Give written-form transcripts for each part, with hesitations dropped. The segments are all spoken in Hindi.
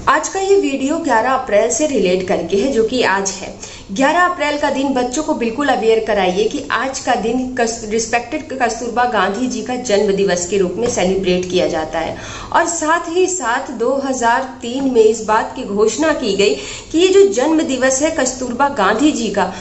आज का ये वीडियो 11 अप्रैल से रिलेट करके है, जो कि आज है 11 अप्रैल का दिन। बच्चों को बिल्कुल अवेयर कराइए कि आज का दिन रिस्पेक्टेड कस्तूरबा गांधी जी का जन्म दिवस के रूप में सेलिब्रेट किया जाता है। और साथ ही साथ 2003 में इस बात की घोषणा की गई कि ये जो जन्म दिवस है कस्तूरबा गांधी जी का,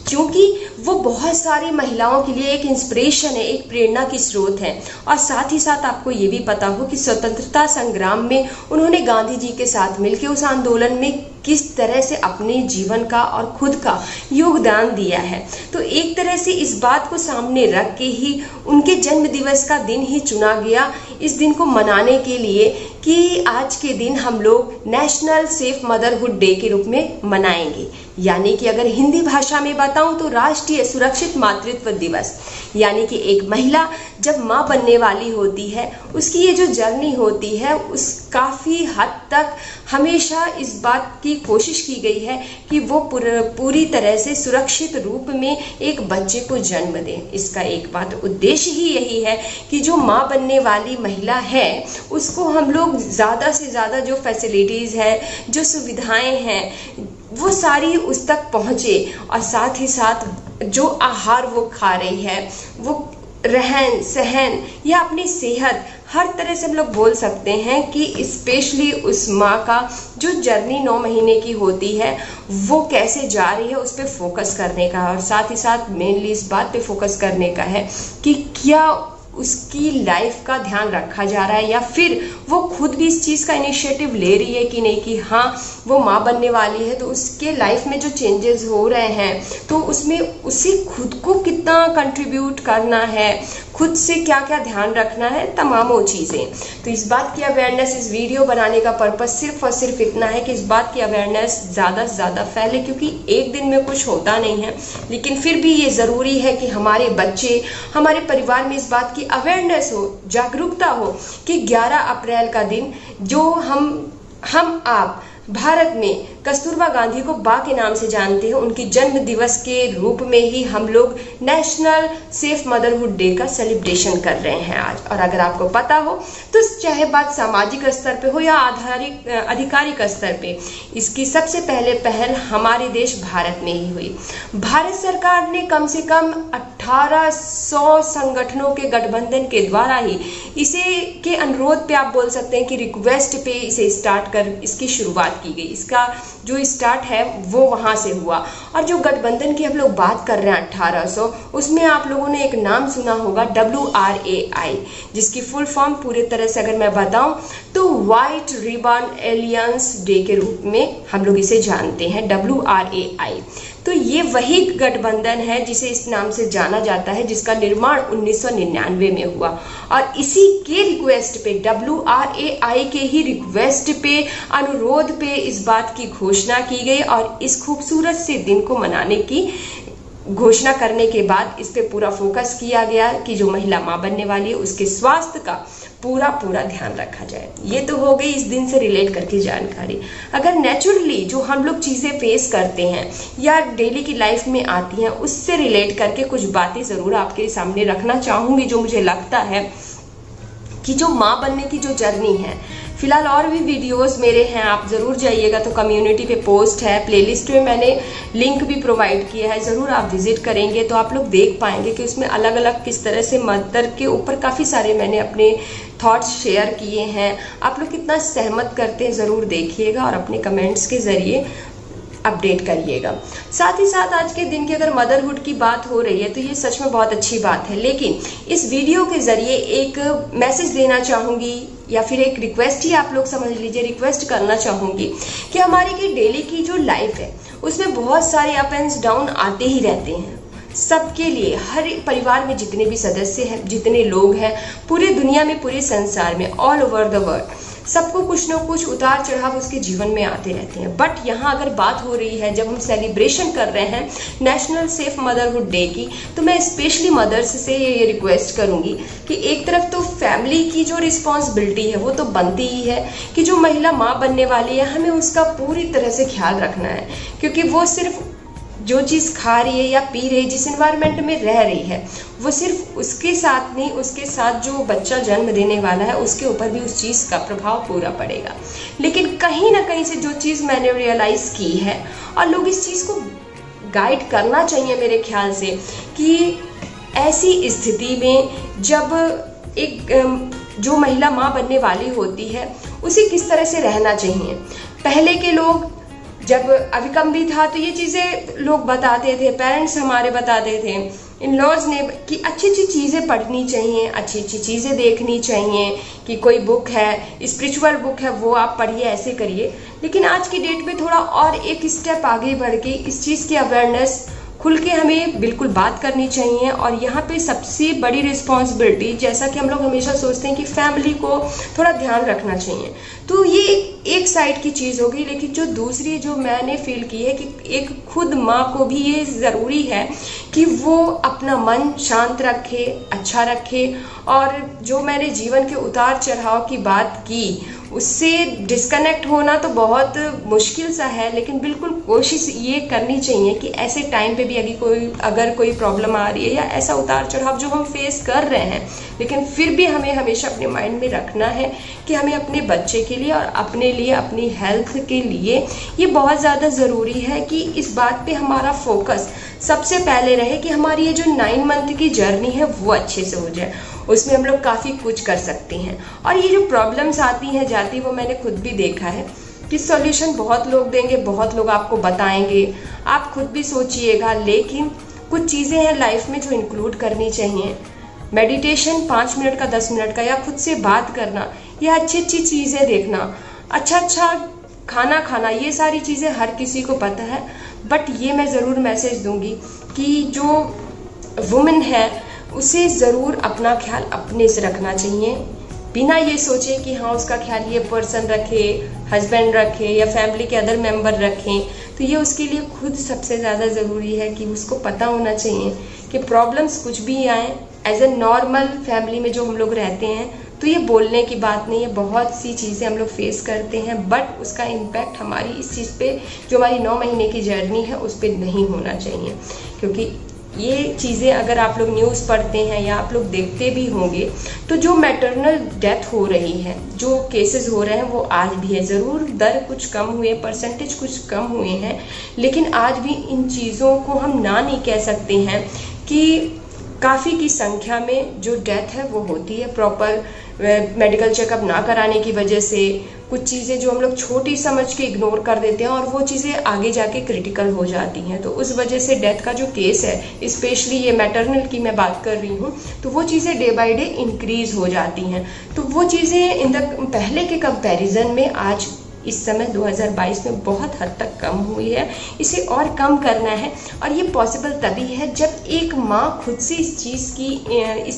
क्योंकि वो बहुत सारी महिलाओं के लिए एक इंस्पिरेशन है, एक प्रेरणा की स्रोत है। और साथ ही साथ आपको ये भी पता हो कि स्वतंत्रता संग्राम में उन्होंने गांधी जी के साथ मिलकर उस आंदोलन में किस तरह से अपने जीवन का और खुद का योगदान दिया है। तो एक तरह से इस बात को सामने रख के ही उनके जन्म दिवस का दिन ही चुना गया इस दिन को मनाने के लिए कि आज के दिन हम लोग नेशनल सेफ मदरहुड डे के रूप में मनाएंगे। यानी कि अगर हिंदी भाषा में बताऊं तो राष्ट्रीय सुरक्षित मातृत्व दिवस। यानी कि एक महिला जब माँ बनने वाली होती है, उसकी ये जो जर्नी होती है उस काफ़ी हद तक हमेशा इस बात की कोशिश की गई है कि वो पूरी तरह से सुरक्षित रूप में एक बच्चे को जन्म दें। इसका एक बात उद्देश्य ही यही है कि जो माँ बनने वाली महिला है उसको हम लोग ज़्यादा से ज़्यादा जो फैसिलिटीज़ है, जो सुविधाएं हैं, वो सारी उस तक पहुँचे। और साथ ही साथ जो आहार वो खा रही है, वो रहन सहन या अपनी सेहत, हर तरह से हम लोग बोल सकते हैं कि स्पेशली उस माँ का जो जर्नी 9 महीने की होती है वो कैसे जा रही है उस पर फोकस करने का। और साथ ही साथ मेनली इस बात पे फोकस करने का है कि क्या उसकी लाइफ का ध्यान रखा जा रहा है या फिर वो खुद भी इस चीज़ का इनिशिएटिव ले रही है कि नहीं, कि हाँ वो माँ बनने वाली है तो उसके लाइफ में जो चेंजेस हो रहे हैं तो उसमें उसे खुद को कितना कंट्रीब्यूट करना है, खुद से क्या क्या ध्यान रखना है, तमामों चीज़ें। तो इस बात की अवेयरनेस, इस वीडियो बनाने का पर्पस सिर्फ और सिर्फ इतना है कि इस बात की अवेयरनेस ज़्यादा से ज़्यादा फैले, क्योंकि एक दिन में कुछ होता नहीं है। लेकिन फिर भी ये ज़रूरी है कि हमारे बच्चे, हमारे परिवार में इस बात की अवेयरनेस हो, जागरूकता हो कि 11 अप्रैल का दिन जो हम आप भारत में कस्तूरबा गांधी को बा के नाम से जानते हैं, उनकी जन्म दिवस के रूप में ही हम लोग नेशनल सेफ मदरहुड डे का सेलिब्रेशन कर रहे हैं आज। और अगर आपको पता हो तो चाहे बात सामाजिक स्तर पे हो या आधिकारिक स्तर पे, इसकी सबसे पहले पहल हमारे देश भारत में ही हुई। भारत सरकार ने कम से कम 1800 संगठनों के गठबंधन के द्वारा ही इसे के अनुरोध पे, आप बोल सकते हैं कि रिक्वेस्ट पे इसे स्टार्ट कर इसकी शुरुआत की गई। इसका जो स्टार्ट है वो वहां से हुआ। और जो गठबंधन की हम लोग बात कर रहे हैं 1800, उसमें आप लोगों ने एक नाम सुना होगा WRAI, जिसकी फुल फॉर्म पूरे तरह से अगर मैं बताऊं तो व्हाइट रिबन एलियंस डे के रूप में हम लोग इसे जानते हैं, WRAI। तो ये वही गठबंधन है जिसे इस नाम से जाना जाता है, जिसका निर्माण 1999 में हुआ। और इसी के रिक्वेस्ट पे, WRAI के ही रिक्वेस्ट पे, अनुरोध पे इस बात की घोषणा की गई। और इस खूबसूरत से दिन को मनाने की घोषणा करने के बाद इस पे पूरा फोकस किया गया कि जो महिला माँ बनने वाली है उसके स्वास्थ्य का पूरा ध्यान रखा जाए। ये तो हो गई इस दिन से रिलेट करके जानकारी। अगर नेचुरली जो हम लोग चीज़ें फेस करते हैं या डेली की लाइफ में आती हैं, उससे रिलेट करके कुछ बातें ज़रूर आपके सामने रखना चाहूँगी, जो मुझे लगता है कि जो माँ बनने की जो जर्नी है। फिलहाल और भी वीडियोस मेरे हैं, आप ज़रूर जाइएगा तो कम्युनिटी पे पोस्ट है, प्लेलिस्ट में मैंने लिंक भी प्रोवाइड किया है, ज़रूर आप विजिट करेंगे तो आप लोग देख पाएंगे कि उसमें अलग अलग किस तरह से मदर के ऊपर काफ़ी सारे मैंने अपने थॉट्स शेयर किए हैं। आप लोग कितना सहमत करते हैं ज़रूर देखिएगा और अपने कमेंट्स के ज़रिए अपडेट करिएगा। साथ ही साथ आज के दिन की अगर मदरहुड की बात हो रही है तो ये सच में बहुत अच्छी बात है। लेकिन इस वीडियो के ज़रिए एक मैसेज देना चाहूँगी या फिर एक रिक्वेस्ट ही आप लोग समझ लीजिए, रिक्वेस्ट करना चाहूँगी कि हमारी की डेली की जो लाइफ है उसमें बहुत सारे अप एंड डाउन आते ही रहते हैं सबके लिए। हर परिवार में जितने भी सदस्य हैं, जितने लोग हैं, पूरी दुनिया में, पूरे संसार में, ऑल ओवर द वर्ल्ड, सबको कुछ न कुछ उतार चढ़ाव उसके जीवन में आते रहते हैं। बट यहाँ अगर बात हो रही है, जब हम सेलिब्रेशन कर रहे हैं नेशनल सेफ मदरहुड डे की, तो मैं स्पेशली मदर्स से ये रिक्वेस्ट करूँगी कि एक तरफ तो फैमिली की जो रिस्पॉन्सिबिलिटी है वो तो बनती ही है कि जो महिला माँ बनने वाली है हमें उसका पूरी तरह से ख्याल रखना है, क्योंकि वो सिर्फ जो चीज़ खा रही है या पी रही है, जिस एनवायरनमेंट में रह रही है, वो सिर्फ उसके साथ नहीं, उसके साथ जो बच्चा जन्म देने वाला है उसके ऊपर भी उस चीज़ का प्रभाव पूरा पड़ेगा। लेकिन कहीं ना कहीं से जो चीज़ मैंने रियलाइज़ की है, और लोग इस चीज़ को गाइड करना चाहिए मेरे ख्याल से, कि ऐसी स्थिति में जब एक जो महिला माँ बनने वाली होती है उसे किस तरह से रहना चाहिए। पहले के लोग जब अभिकम भी था तो ये चीज़ें लोग बताते थे, पेरेंट्स हमारे बताते थे, इन लॉज ने, कि अच्छी अच्छी चीज़ें पढ़नी चाहिए, अच्छी अच्छी चीज़ें देखनी चाहिए, कि कोई बुक है, स्पिरिचुअल बुक है, वो आप पढ़िए, ऐसे करिए। लेकिन आज की डेट में थोड़ा और एक स्टेप आगे बढ़ के इस चीज़ की अवेयरनेस खुल के हमें बिल्कुल बात करनी चाहिए। और यहाँ पे सबसे बड़ी रिस्पॉन्सिबिलिटी, जैसा कि हम लोग हमेशा सोचते हैं कि फैमिली को थोड़ा ध्यान रखना चाहिए, तो ये एक साइड की चीज़ होगी। लेकिन जो दूसरी जो मैंने फील की है कि एक खुद माँ को भी ये ज़रूरी है कि वो अपना मन शांत रखे, अच्छा रखे, और जो मैंने जीवन के उतार चढ़ाव की बात की उससे डिस्कनेक्ट होना तो बहुत मुश्किल सा है, लेकिन बिल्कुल कोशिश ये करनी चाहिए कि ऐसे टाइम पे भी अगर कोई प्रॉब्लम आ रही है या ऐसा उतार चढ़ाव जो हम फेस कर रहे हैं, लेकिन फिर भी हमें हमेशा अपने माइंड में रखना है कि हमें अपने बच्चे के लिए और अपने लिए, अपनी हेल्थ के लिए ये बहुत ज़्यादा ज़रूरी है कि इस बात पे हमारा फोकस सबसे पहले रहे कि हमारी ये जो 9 मंथ की जर्नी है वो अच्छे से हो जाए। उसमें हम लोग काफ़ी कुछ कर सकते हैं। और ये जो प्रॉब्लम्स आती हैं जाती, वो मैंने खुद भी देखा है कि सॉल्यूशन बहुत लोग देंगे, बहुत लोग आपको बताएंगे, आप खुद भी सोचिएगा, लेकिन कुछ चीज़ें हैं लाइफ में जो इंक्लूड करनी चाहिए। मेडिटेशन 5 मिनट का, 10 मिनट का, या खुद से बात करना, या अच्छी अच्छी चीज़ें देखना, अच्छा खाना खाना, ये सारी चीज़ें हर किसी को पता है। बट ये मैं ज़रूर मैसेज दूंगी कि जो वुमेन है उसे ज़रूर अपना ख्याल अपने से रखना चाहिए, बिना ये सोचे कि हाँ उसका ख्याल ये पर्सन रखे, हस्बैंड रखे, या फैमिली के अदर मेंबर रखें। तो ये उसके लिए खुद सबसे ज़्यादा ज़रूरी है कि उसको पता होना चाहिए कि प्रॉब्लम्स कुछ भी आए, एज ए नॉर्मल फैमिली में जो हम लोग रहते हैं, तो ये बोलने की बात नहीं है, बहुत सी चीज़ें हम लोग फेस करते हैं, बट उसका इम्पैक्ट हमारी इस चीज़ पे, जो हमारी 9 महीने की जर्नी है, उस पर नहीं होना चाहिए। क्योंकि ये चीज़ें अगर आप लोग न्यूज़ पढ़ते हैं या आप लोग देखते भी होंगे, तो जो मैटरनल डेथ हो रही है, जो केसेस हो रहे हैं, वो आज भी है। ज़रूर दर कुछ कम हुए, परसेंटेज कुछ कम हुए हैं, लेकिन आज भी इन चीज़ों को हम ना नहीं कह सकते हैं कि काफ़ी की संख्या में जो डेथ है वो होती है प्रॉपर मेडिकल चेकअप ना कराने की वजह से। कुछ चीज़ें जो हम लोग छोटी समझ के इग्नोर कर देते हैं और वो चीज़ें आगे जाके क्रिटिकल हो जाती हैं, तो उस वजह से डेथ का जो केस है, स्पेशली ये मैटरनल की मैं बात कर रही हूँ, तो वो चीज़ें डे बाय डे इंक्रीज़ हो जाती हैं। तो वो चीज़ें पहले के कंपैरिजन में आज इस समय 2022 में बहुत हद तक कम हुई है। इसे और कम करना है, और ये पॉसिबल तभी है जब एक माँ खुद से इस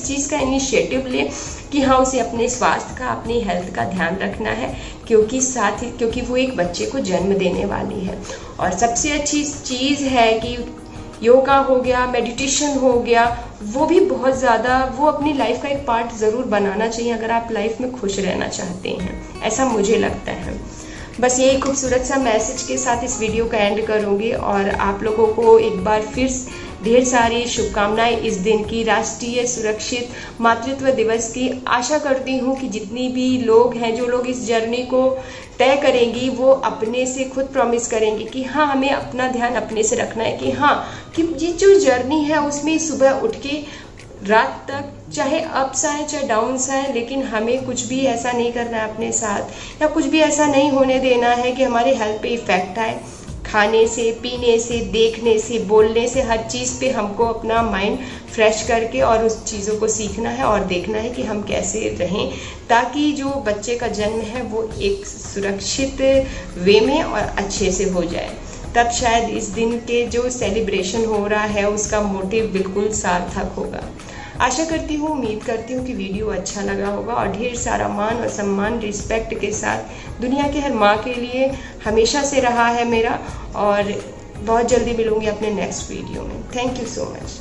चीज़ का इनिशिएटिव ले कि हाँ उसे अपने स्वास्थ्य का, अपनी हेल्थ का ध्यान रखना है, क्योंकि वो एक बच्चे को जन्म देने वाली है। और सबसे अच्छी चीज़ है कि योगा हो गया, मेडिटेशन हो गया, वो भी बहुत ज़्यादा, वो अपनी लाइफ का एक पार्ट ज़रूर बनाना चाहिए अगर आप लाइफ में खुश रहना चाहते हैं, ऐसा मुझे लगता है। बस यही खूबसूरत सा मैसेज के साथ इस वीडियो का एंड करूँगी, और आप लोगों को एक बार फिर ढेर सारी शुभकामनाएं इस दिन की, राष्ट्रीय सुरक्षित मातृत्व दिवस की। आशा करती हूँ कि जितनी भी लोग हैं, जो लोग इस जर्नी को तय करेंगी, वो अपने से खुद प्रॉमिस करेंगी कि हाँ हमें अपना ध्यान अपने से रखना है, कि हाँ कि ये जो जर्नी है उसमें सुबह उठ के रात तक चाहे अप्स आए चाहे डाउन्स आए, लेकिन हमें कुछ भी ऐसा नहीं करना है अपने साथ, या कुछ भी ऐसा नहीं होने देना है कि हमारे हेल्थ पे इफ़ेक्ट आए। खाने से, पीने से, देखने से, बोलने से, हर चीज़ पे हमको अपना माइंड फ्रेश करके और उस चीज़ों को सीखना है और देखना है कि हम कैसे रहें, ताकि जो बच्चे का जन्म है वो एक सुरक्षित वे में और अच्छे से हो जाए। तब शायद इस दिन के जो सेलिब्रेशन हो रहा है उसका मोटिव बिल्कुल सार्थक होगा। आशा करती हूँ, उम्मीद करती हूँ कि वीडियो अच्छा लगा होगा, और ढेर सारा मान और सम्मान, रिस्पेक्ट के साथ दुनिया के हर माँ के लिए हमेशा से रहा है मेरा। और बहुत जल्दी मिलूँगी अपने नेक्स्ट वीडियो में। Thank you so much.